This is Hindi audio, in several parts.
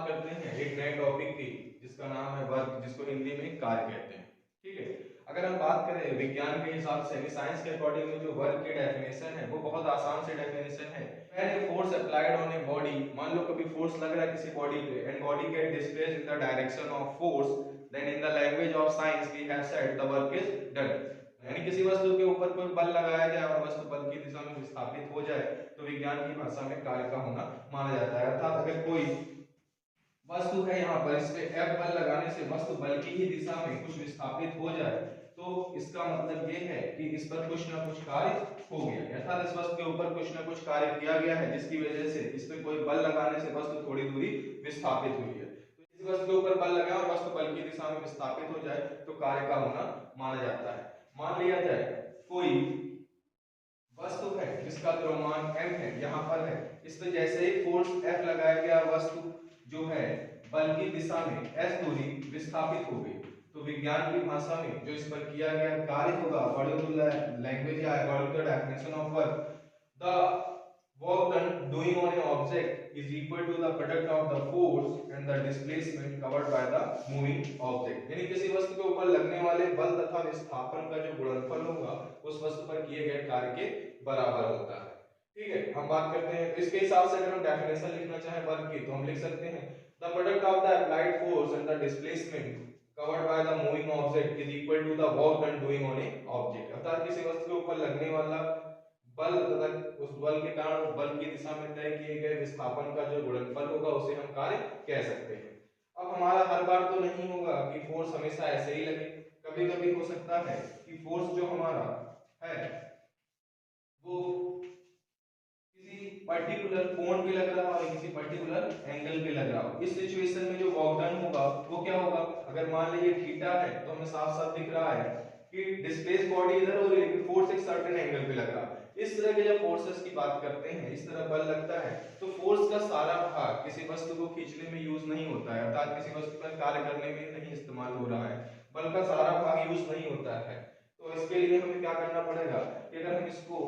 बात करते हैं एक नए टॉपिक की जिसका नाम है वर्क, जिसको हिंदी में कार्य कहते हैं। ठीक है, अगर हम बात करें विज्ञान के हिसाब से, साइंस के अकॉर्डिंग जो वर्क की डेफिनेशन है वो बहुत आसान से डेफिनेशन है। When a force applied on a body, मान लो कभी फोर्स लग रहा है किसी बॉडी पे and body get displaced in the direction of force, then in the language of science we have said the work is done. यानी किसी वस्तु के ऊपर कोई बल लगाया जाए और वस्तु बल की दिशा में विस्थापित हो जाए तो विज्ञान की भाषा में कार्य का होना माना जाता है। अर्थात अगर कोई वस्तु है यहाँ पर, इस पे F बल लगाने से वस्तु बल की ही दिशा में कुछ विस्थापित हो जाए तो इसका मतलब ये है कि इस पर कुछ ना कुछ कार्य हो गया, अर्थात इस वस्तु के ऊपर कुछ ना कुछ कार्य किया गया है जिसकी वजह से इस पे कोई बल लगाने से वस्तु थोड़ी दूरी विस्थापित हुई है। तो किसी वस्तु के ऊपर बल लगाए और वस्तु बल की दिशा में विस्थापित हो जाए तो कार्य का होना माना जाता है। मान लिया जाए कोई वस्तु है जिसका द्रव्यमान m है, यहाँ पर है, इस पे जैसे ही फोर्स F लगाया गया वस्तु जो है बल की दिशा में s दूरी विस्थापित हो गई। तो विज्ञान की भाषा में जो इस पर किया गया कार्य होगा, अकॉर्डिंग टू द लैंग्वेज या according to the definition of work, the work done doing on an object is equal to the product of the force and the displacement covered by the moving object। यानी किसी वस्तु के ऊपर लगने वाले बल तथा विस्थापन का जो गुणनफल होगा उस वस्तु पर किए गए कार्य के बराबर होता है। ठीक है, हम बात करते हैं तो इसके हिसाब से अगर हम डेफिनेशन लिखना चाहें वर्क की तो हम लिख सकते हैं the product of the applied force and the displacement covered by the moving object is equal to the work done doing on a object। अर्थात किसी वस्तु के ऊपर लगने वाला बल तथा उस बल के कारण बल की दिशा में तय किए गए विस्थापन का जो गुणनफल होगा उसे हम कार्य कह सकते हैं। अब हमारा हर बार तो नहीं होगा कि फोर्स हमेशा ऐसे ही लगे, कभी कभी हो सकता है कि फोर्स जो हमारा है वो किसी पर्टिकुलर कोण पे लग रहा हो या किसी पर्टिकुलर एंगल पे लग रहा हो। इस सिचुएशन में जो वर्क डन होगा वो क्या होगा, अगर मान लीजिए थीटा है तो हमें साफ साफ दिख रहा है कि डिस्प्लेस बॉडी इधर हो रही है लेकिन फोर्स एक सर्टेन एंगल पे लग रहा है। इस तरह के जब फोर्सेस की बात करते हैं, इस तरह बल लगता है तो फोर्स का सारा भाग किसी वस्तु को खींचने में यूज नहीं होता है, अर्थात किसी वस्तु पर कार्य करने में नहीं इस्तेमाल हो रहा है, बल का सारा भाग यूज नहीं होता है। तो इसके लिए हमें क्या करना पड़ेगा कि अगर हम इसको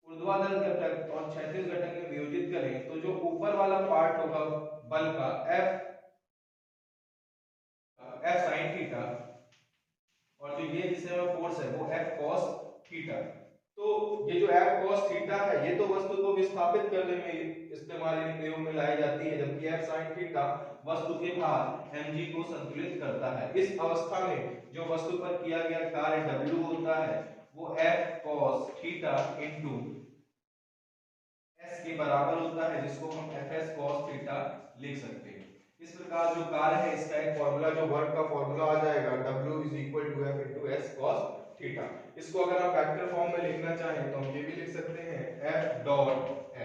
ऊर्ध्वाधर घटक और क्षैतिज घटक में वियोजित करें तो जो ऊपर वाला पार्ट होगा बल का F sin थीटा और जो ये जिसे में फोर्स है वो F cos थीटा। तो ये जो F cos थीटा है ये तो वस्तु को विस्थापित करने में इस्तेमाल प्रयोग में लाई जाती है, जबकि F sin थीटा वस्तु के भार mg को संतुलित करता है। इस अवस्था में जो वस्तु पर किया गया कार्य W होता है वो F cos theta into s के बराबर होता है, जिसको हम Fs cos थीटा लिख सकते हैं। इस प्रकार जो कार्य है इसका एक फॉर्मूला, जो वर्क का फॉर्मूला आ जाएगा W is equal to F into S cos theta. इसको अगर आप वेक्टर फॉर्म में लिखना चाहें तो हम ये भी लिख सकते हैं F डॉट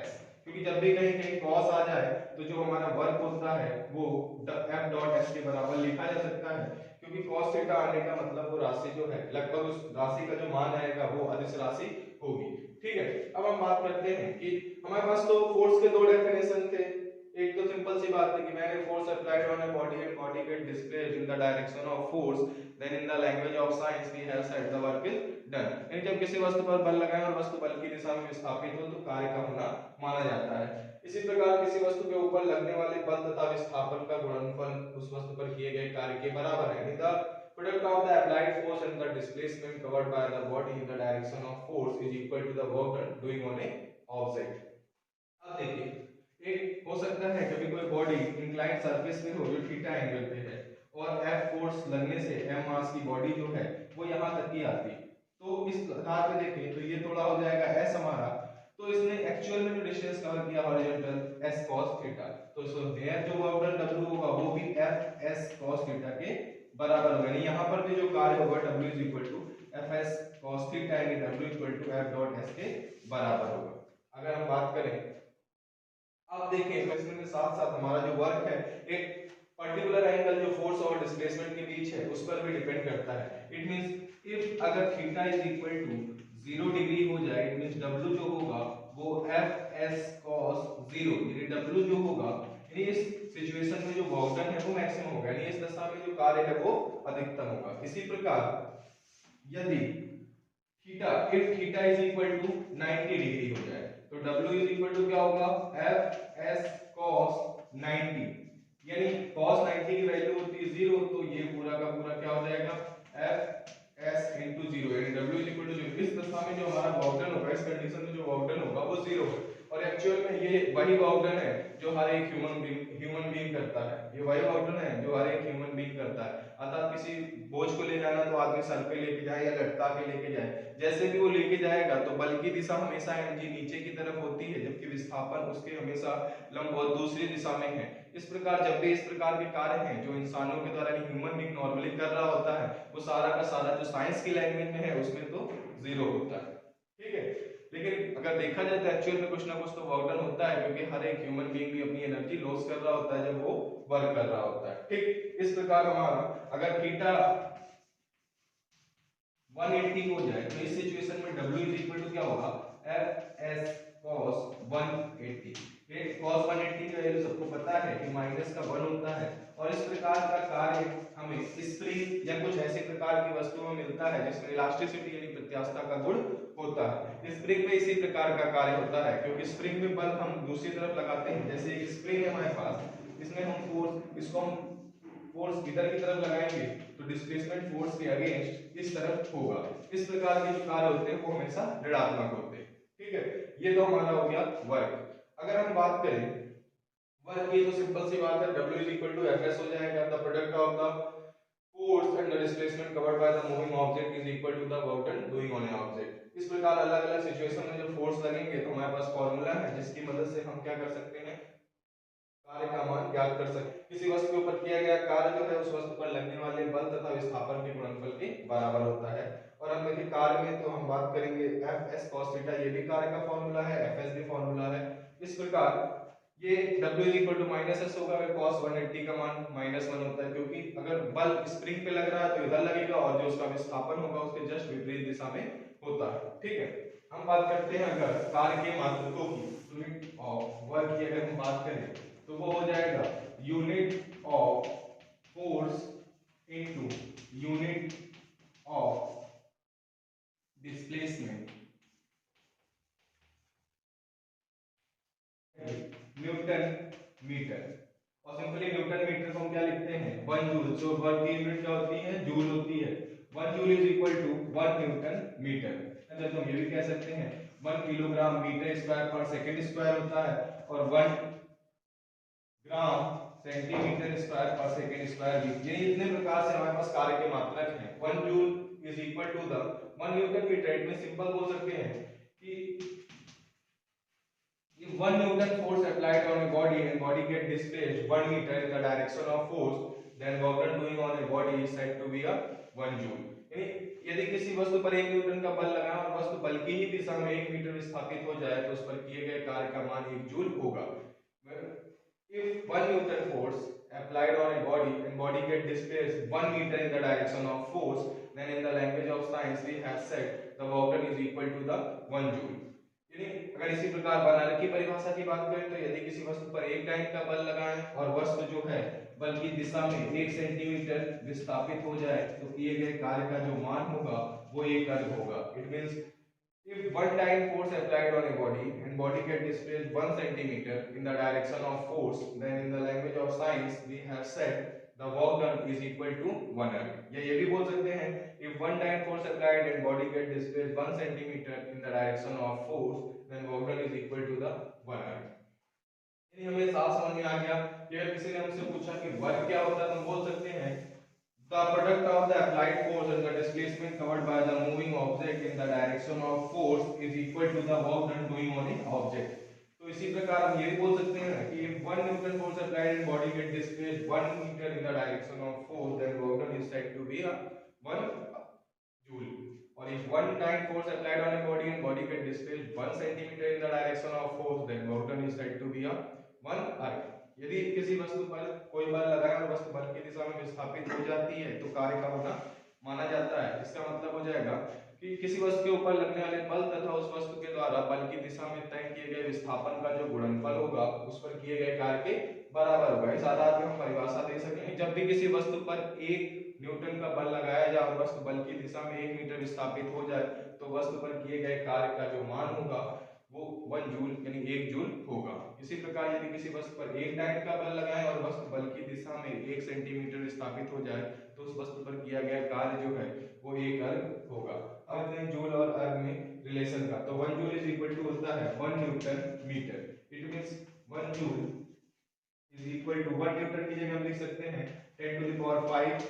S, क्योंकि जब भी कहीं कहीं cos आ जाए तो जो हमारा वर्क होता है वो F डॉट S के बराबर लिखा जा सकता है, क्योंकि cos थीटा आने का मतलब वो राशि जो है लगभग उस राशि का जो मान आएगा वो अदिश राशि होगी। ठीक है, अब हम बात करते हैं कि हमारे पास तो फोर्स के दो डेफिनेशन थे। एक तो सिंपल सी बात है कि मैंने force applied on a body and body get displaced in the direction of force, then in the language of science we have said the work is done. यानी जब किसी वस्तु पर बल लगाएं और वस्तु बल की दिशा में विस्थापित हो तो कार्य का होना माना जाता है। इसी प्रकार किसी वस्तु के ऊपर लगने वाले बल तथा विस्थापन का गुणनफल उस वस्तु पर किए गए कार्य के बराबर है। The product of the applied force and the displacement covered by the body in the direction of force is equal to the work done doing on a object। अब देखिए एक हो सकता है कभी कोई बॉडी इंक्लाइंड सरफेस पे हो जो थीटा एंगल पे है और F फोर्स लगने से m मास की बॉडी जो है वो यहाँ तक की आती है, तो इस आधार पे देखें तो ये थोड़ा हो जाएगा s हमारा, तो इसने एक्चुअल में जो डिस्टेंस कवर किया हॉरिजॉन्टल s cos थीटा, तो सो देयर जो वर्क डन W होगा वो भी F s cos थीटा के बराबर होगा। यानी यहाँ पर भी जो कार्य होगा W is equal to Fs cos theta यानी W equal to F dot S के बराबर होगा। अगर हम बात करें अब देखिए तो इसमें साथ साथ हमारा जो वर्क है एक पर्टिकुलर एंगल जो फोर्स और डिस्प्लेसमेंट के बीच है उस पर भी डिपेंड करता है। इट मींस इफ अगर theta is equal to 0 degree हो जाए, इट मींस W जो होगा वो Fs cos 0 यानी W जो होगा यानी इस सिचुएशन में जो वर्क डन है वो मैक्सिमम होगा, यानी इस दशा में जो कार्य है वो अधिकतम होगा। इसी प्रकार यदि theta if theta is equal to 90 degree हो जाए तो W इज इक्वल टू क्या होगा F S cos 90, यानी cos 90 की वैल्यू होती है 0, तो ये पूरा का पूरा क्या हो जाएगा f s into 0, यानी w is equal to 0। इस दशा में जो हमारा वर्क डन होगा, इस कंडीशन में जो वर्क डन होगा वो 0 है। और एक्चुअल में ये वही वर्क डन है जो हर एक ह्यूमन बीइंग करता है। ये वही वर्क डन है जो हर एक ह्यूमन बीइंग करता है। अर्थात किसी बोझ को ले जाना तो आदमी सर पे लेके जाए या लटका के लेके जाए, जैसे भी वो लेके जाएगा तो बल की दिशा हमेशा mg नीचे की तरफ होती है, जबकि विस्थापन उसके हमेशा लंबवत दूसरी दिशा में है। इस प्रकार जब भी इस प्रकार के कार्य हैं जो इंसानों के द्वारा ह्यूमन बीइंग नॉर्मली कर रहा होता है, वो सारा का सारा जो साइंस की लैंग्वेज में है उसमें तो 0 होता है। ठीक है, लेकिन अगर देखा जाए तो एक्चुअल में कुछ ना कुछ तो वर्क डन होता है, क्योंकि हर एक ह्यूमन बीइंग भी अपनी एनर्जी लॉस कर रहा होता है जब वो वर्क कर रहा होता है। ठीक, इस प्रकार हमारा अगर थीटा 180 हो जाए तो इस सिचुएशन में W इज इक्वल टू क्या होगा, एफ एस cos 180। ये cos 180 की वैल्यू सबको पता है कि माइनस का 1 होता है। और इस प्रकार का कार्य हमें स्प्रिंग या कुछ ऐसे प्रकार की वस्तु में मिलता है जिसमें इलास्टिसिटी यानी प्रत्यास्थता का गुण होता है। स्प्रिंग में इसी प्रकार का कार्य होता है, क्योंकि स्प्रिंग में बल हम दूसरी तरफ लगाते हैं। जैसे एक स्प्रिंग है हमारे पास, इसमें हम फोर्स, इसको हम फोर्स इधर की तरफ लगाएंगे तो डिस्प्लेसमेंट फोर्स के अगेंस्ट इस तरफ होगा। इस प्रकार के जो कार्य होते हैं वो हमेशा ऋणात्मक होते हैं। ठीक है, ये तो हमारा हो गया वर्क। अगर हम बात करें वर्क की तो सिंपल सी बात है, W is equal to Fs हो जाएगा, the product of the force and the displacement covered by the moving object is equal to the work done doing on a object। इस प्रकार अलग अलग सिचुएशन में जब फोर्स लगेंगे तो हमारे पास फॉर्मूला है जिसकी मदद से हम क्या कर सकते हैं, कार्य का मान ज्ञात कर सकते हैं। किसी वस्तु के ऊपर किया गया कार्य जो है उस वस्तु पर लगने वाले बल तथा विस्थापन के गुणनफल के बराबर होता है। और हम देखिए कार्य में तो हम बात करेंगे एफ एस कॉस थीटा, ये भी कार्य का फॉर्मूला है, एफ एस भी फॉर्मूला है। इस प्रकार ये W is equal to minus S होगा अगर cos 180 का मान -1 होता है, क्योंकि अगर बल स्प्रिंग पे लग रहा है तो इधर लगेगा और जो उसका विस्थापन होगा उसके जस्ट विपरीत दिशा में होता है। ठीक है, हम बात करते हैं अगर कार्य के मात्रकों की, यूनिट ऑफ वर्क की अगर हम बात करें तो वो हो जाएगा unit of force into unit of displacement newton metre. और सिंपली न्यूटन मीटर को हम क्या लिखते हैं, 1 जूल। जो वर्क की यूनिट क्या होती है, जूल होती है। 1 joule is equal to 1 newton metre. तो हम ये भी कह सकते हैं 1 किलोग्राम मीटर स्क्वायर पर सेकंड स्क्वायर होता है और 1 ग्राम सेंटीमीटर स्क्वायर पर सेकंड स्क्वायर भी। ये इतने प्रकार से हमारे पास कार्य के मात्रक हैं। 1 joule is equal to the 1 newton metre. It में सिंपल बोल सकते हैं कि if 1 Newton force applied on a body and body get displaced 1 meter in the direction of force, then work done doing on a body is said to be a 1 joule। यानी यदि किसी वस्तु पर 1 न्यूटन का बल लगा और वस्तु बल की ही दिशा में 1 मीटर विस्थापित हो जाए तो उस पर किए गए कार्य का मान 1 जूल होगा। If 1 Newton force applied on a body and body get displaced 1 meter in the direction of force, then in the language of science we have said the work done is equal to the 1 joule। यानी अगर इसी प्रकार बल की परिभाषा की बात करें तो यदि किसी वस्तु पर 1 टाइम का बल लगाएं और वस्तु जो है बल की दिशा में 1 सेंटीमीटर विस्थापित हो जाए तो किए गए कार्य का जो मान होगा वो 1 अर्घ होगा। It means if 1 time force applied on a body and body get displaced 1 centimeter in the direction of force, then in the language of science we have said the work done is equal to 1 erg। या ये भी बोल सकते हैं if 1 time force applied and body get displaced 1 centimeter in the direction of force, then work done is equal to the 1 erg। यानी हमें साफ समझ में आ गया कि अगर किसी ने हमसे पूछा कि वर्क क्या होता है तो हम बोल सकते हैं the product of the applied force and the displacement covered by the moving object in the direction of force is equal to the work done doing on an object। तो इसी प्रकार हम ये भी बोल सकते हैं कि if 1 Newton force applied and body get displaced 1 meter in the direction of force, then work done is said to be a 1 joule। और if 1 time force applied on a body and body get displaced 1 centimeter in the direction of force, then work done is said to be a 1 erg। यदि किसी वस्तु पर कोई बल लगाए और वस्तु बल की दिशा में विस्थापित हो जाती है तो कार्य का होना माना जाता है। इसका मतलब हो जाएगा कि किसी वस्तु के ऊपर लगने वाले बल तथा उस वस्तु के द्वारा बल की दिशा में तय किए गए विस्थापन का जो गुणनफल होगा उस पर किए गए कार्य के बराबर होगा। इस आधार पर हम परिभाषा दे सकेंगे जब भी किसी वस्तु पर 1 न्यूटन का बल लगाया जाए और वस्तु बल की दिशा में 1 मीटर विस्थापित हो जाए तो वस्तु पर किए गए कार्य का जो मान होगा वो 1 जूल यानी 1 जूल होगा। इसी प्रकार यदि किसी वस्तु पर 1 टाइम का बल लगाएं और वस्तु बल की 1 सेंटीमीटर विस्थापित हो जाए तो उस वस्तु पर किया गया कार्य जो है वो 1 अर्ग होगा। अब देखते हैं जूल और अर्ग में रिलेशन का। तो 1 जूल इज इक्वल टू होता है 1 newton metre. It means 1 joule is equal to 1 newton की जगह हम लिख सकते हैं 10 टू द पावर 5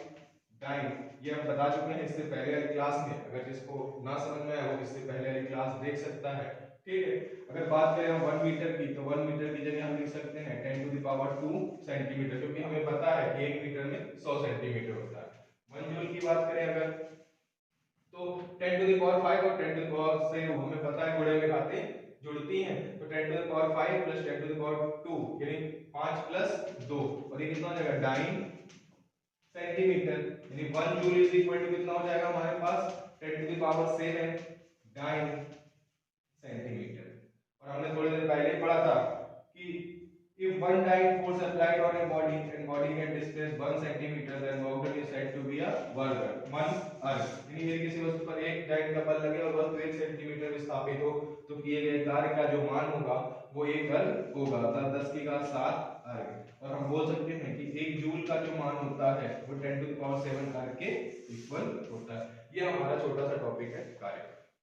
डाइन। ये हम बता चुके हैं इससे पहले वाली क्लास में, अगर जिसको ना समझ में आया वो इससे पहले वाली क्लास देख सकता है। ठीक है, अगर बात करें हम 1 मीटर की, तो 1 मीटर की जगह हम लिख सकते हैं 10 टू द पावर 2 सेंटीमीटर, क्योंकि हमें पता है कि 1 मीटर में 100 सेंटीमीटर होता है। 1 जूल की बात करें अगर, तो 10 टू द पावर 5 और 10 टू द पावर से हमें पता है गुणे में बातें जुड़ती हैं, तो 10 to the power 5 plus 10 to the power 2 यानी 5 प्लस 2, और ये कितना हो जाएगा 9 सेंटीमीटर। यानी 1 जूल इज इक्वल टू कितना हो जाएगा हमारे पास 10 टू द पावर 7 9 सेंटीमीटर। और हमने थोड़ी देर पहले ही पढ़ा था कि if one dyne force applied on a body and body can displace 1 centimeter then work done is said to be a work done 1 अर्ग। यानी यदि किसी वस्तु पर 1 डाइन का बल लगे और वस्तु 1 सेंटीमीटर विस्थापित हो तो किए गए कार्य का जो मान होगा वो 1 अर्ग होगा, अर्थात 10 की घात 7 अर्ग। और हम बोल सकते हैं कि 1 जूल का जो मान होता है वो 10 टू द पावर 7 अर्ग के इक्वल होता है। ये हमारा छोटा सा टॉपिक है कार्य।